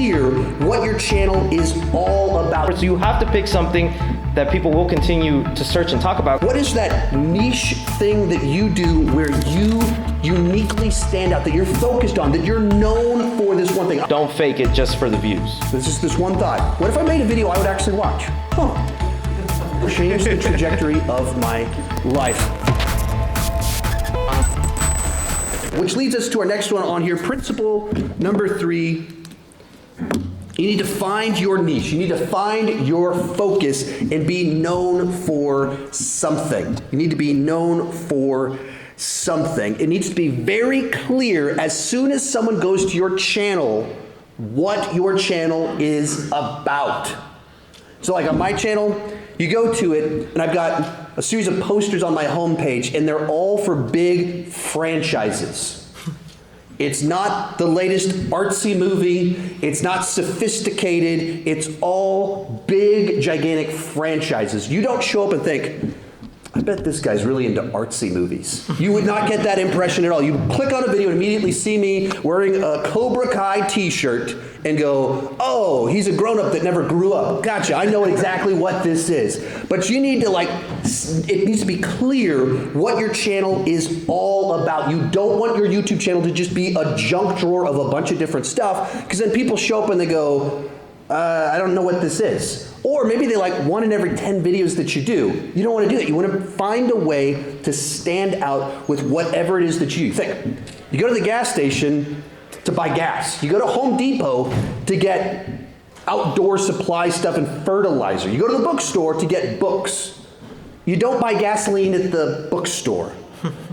clear what your channel is all about. So you have to pick something that people will continue to search and talk about. What is that niche thing that you do where you uniquely stand out, that you're focused on, that you're known for this one thing? Don't fake it just for the views. There's just this one thought. What if I made a video I would actually watch? Change the trajectory of my life. Which leads us to our next one on here, principle number 3. You need to find your niche. You need to find your focus and be known for something. You need to be known for something. It needs to be very clear as soon as someone goes to your channel what your channel is about. So like on my channel, you go to it and I've got a series of posters on my homepage and they're all for big franchises. It's not the latest artsy movie. It's not sophisticated. It's all big, gigantic franchises. You don't show up and think, I bet this guy's really into artsy movies. You would not get that impression at all. You click on a video and immediately see me wearing a Cobra Kai t-shirt and go, oh, he's a grown-up that never grew up. Gotcha, I know exactly what this is. But you need to it needs to be clear what your channel is all about. You don't want your YouTube channel to just be a junk drawer of a bunch of different stuff, because then people show up and they go, I don't know what this is. Or maybe they like 1 in every 10 videos that you do. You don't want to do that. You want to find a way to stand out with whatever it is that you do. Think, you go to the gas station to buy gas. You go to Home Depot to get outdoor supply stuff and fertilizer. You go to the bookstore to get books. You don't buy gasoline at the bookstore.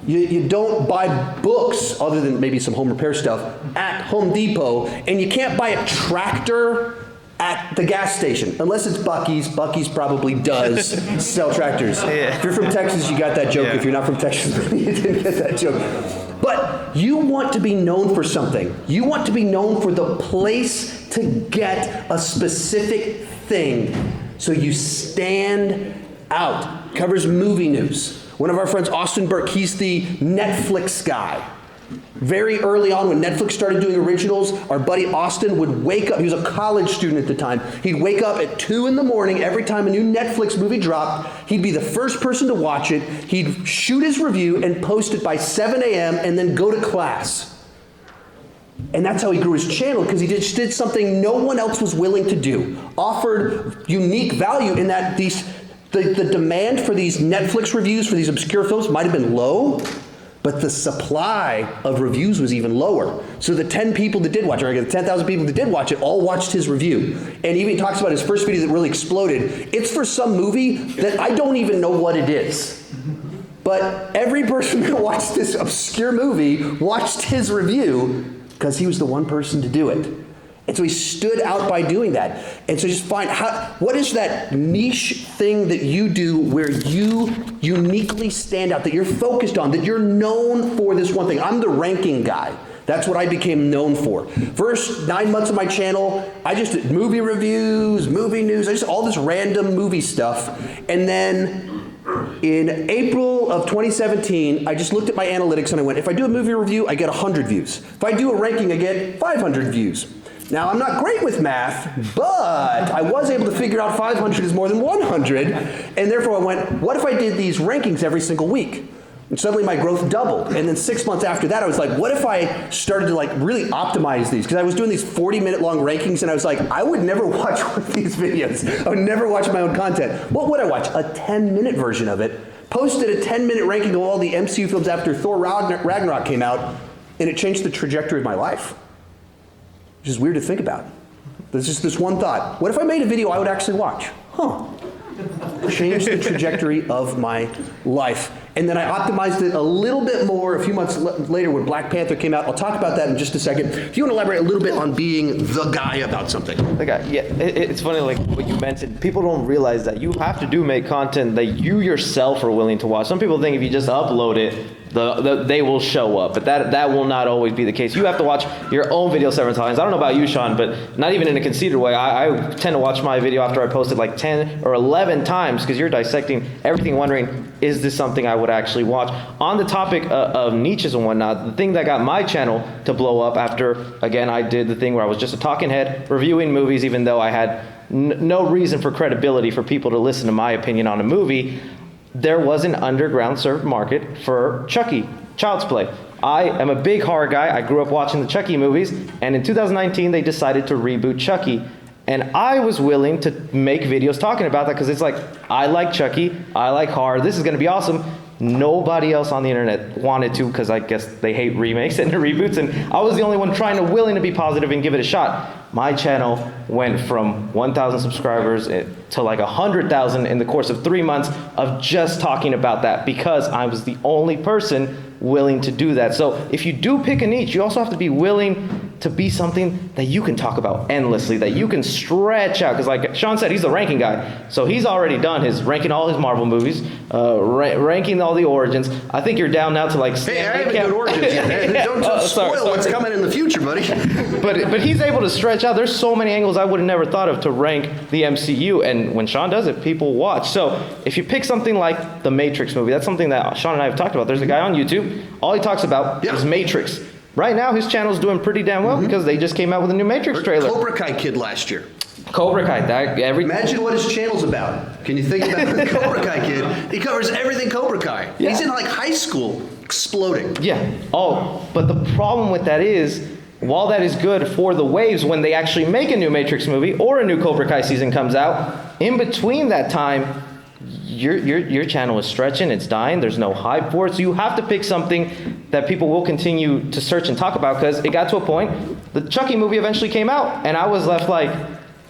You don't buy books, other than maybe some home repair stuff, at Home Depot. And you can't buy a tractor at the gas station, unless it's Buc-ee's. Buc-ee's probably does sell tractors. Yeah. If you're from Texas, you got that joke. Yeah. If you're not from Texas, maybe you didn't get that joke. But you want to be known for something. You want to be known for the place to get a specific thing. So you stand out. Covers movie news. One of our friends, Austin Burke, he's the Netflix guy. Very early on when Netflix started doing originals, our buddy Austin would wake up, he was a college student at the time, he'd wake up at 2 in the morning every time a new Netflix movie dropped. He'd be the first person to watch it, he'd shoot his review and post it by 7 a.m. and then go to class. And that's how he grew his channel, because he just did something no one else was willing to do. Offered unique value in that the demand for these Netflix reviews for these obscure films might have been low, but the supply of reviews was even lower. So the 10 people that did watch it, or the 10,000 people that did watch it, all watched his review. And he even talks about his first video that really exploded. It's for some movie that I don't even know what it is. But every person that watched this obscure movie watched his review because he was the one person to do it. And so he stood out by doing that. And so just find what is that niche thing that you do where you uniquely stand out, that you're focused on, that you're known for this one thing. I'm the ranking guy. That's what I became known for. First 9 months of my channel, I just did movie reviews, movie news, I just all this random movie stuff. And then in April of 2017, I just looked at my analytics and I went, if I do a movie review, I get 100 views. If I do a ranking, I get 500 views. Now, I'm not great with math, but I was able to figure out 500 is more than 100, and therefore I went, what if I did these rankings every single week? And suddenly my growth doubled. And then 6 months after that, I was like, what if I started to really optimize these? Because I was doing these 40-minute long rankings, and I was like, I would never watch one of these videos. I would never watch my own content. What would I watch? A 10-minute version of it. Posted a 10-minute ranking of all the MCU films after Thor Ragnarok came out, and it changed the trajectory of my life. Which is weird to think about. There's just this one thought. What if I made a video I would actually watch? Changed the trajectory of my life. And then I optimized it a little bit more a few months later when Black Panther came out. I'll talk about that in just a second. If you want to elaborate a little bit on being the guy about something. The guy, yeah. It's funny, like what you mentioned. People don't realize that you have to make content that you yourself are willing to watch. Some people think if you just upload it, they will show up. But that will not always be the case. You have to watch your own video several times. I don't know about you, Sean, but not even in a conceited way. I tend to watch my video after I post it like 10 or 11 times because you're dissecting everything, wondering, is this something I would actually watch? On the topic of niches and whatnot, the thing that got my channel to blow up after, again, I did the thing where I was just a talking head reviewing movies, even though I had no reason for credibility for people to listen to my opinion on a movie. There was an underground served market for Chucky, Child's Play. I am a big horror guy. I grew up watching the Chucky movies, and in 2019 they decided to reboot Chucky. And I was willing to make videos talking about that because it's like, I like Chucky, I like horror, this is gonna be awesome. Nobody else on the internet wanted to because I guess they hate remakes and reboots, and I was the only one willing to be positive and give it a shot. My channel went from 1,000 subscribers to like 100,000 in the course of 3 months of just talking about that because I was the only person willing to do that. So if you do pick a niche, you also have to be willing to be something that you can talk about endlessly, that you can stretch out. Because like Sean said, he's the ranking guy. So he's already done his ranking all his Marvel movies, ranking all the origins. I think you're down now to like... Hey, I haven't done origins yet. Don't spoil what's coming in the future, buddy. But he's able to stretch out. There's so many angles I would have never thought of to rank the MCU. And when Sean does it, people watch. So if you pick something like the Matrix movie, that's something that Sean and I have talked about. There's a guy on YouTube, all he talks about is Matrix. Right now, his channel's doing pretty damn well because they just came out with a new Matrix trailer. Cobra Kai kid last year. Cobra Kai. Imagine what his channel's about. Can you think about the Cobra Kai kid? He covers everything Cobra Kai. Yeah. He's in like high school, exploding. Yeah. Oh, but the problem with that is, while that is good for the waves when they actually make a new Matrix movie or a new Cobra Kai season comes out, in between that time, your channel is stretching, it's dying, there's no hype for it, so you have to pick something that people will continue to search and talk about, because it got to a point, the Chucky movie eventually came out, and I was left like,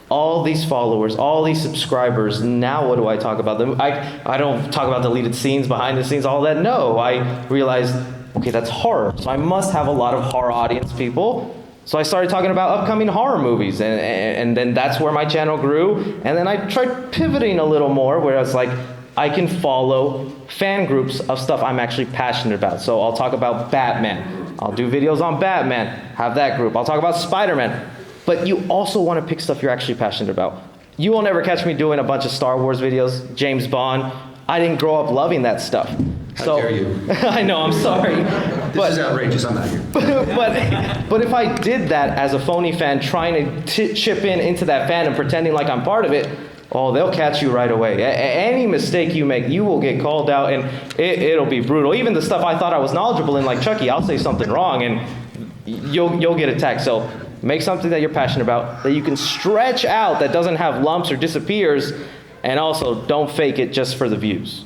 all these followers, all these subscribers, now what do I talk about them? I don't talk about deleted scenes, behind the scenes, all that, no. I realized, okay, that's horror, so I must have a lot of horror audience people. So I started talking about upcoming horror movies, and then that's where my channel grew. And then I tried pivoting a little more, where it's like, I can follow fan groups of stuff I'm actually passionate about. So I'll talk about Batman. I'll do videos on Batman, have that group. I'll talk about Spider-Man. But you also want to pick stuff you're actually passionate about. You will never catch me doing a bunch of Star Wars videos, James Bond. I didn't grow up loving that stuff. How dare you? I know, I'm sorry. This is outrageous, I'm not here. But if I did that as a phony fan, trying to chip into that fandom, pretending like I'm part of it, oh, they'll catch you right away. Any mistake you make, you will get called out, and it'll be brutal. Even the stuff I thought I was knowledgeable in, like Chucky, I'll say something wrong, and you'll get attacked. So make something that you're passionate about, that you can stretch out, that doesn't have lumps or disappears, and also don't fake it just for the views.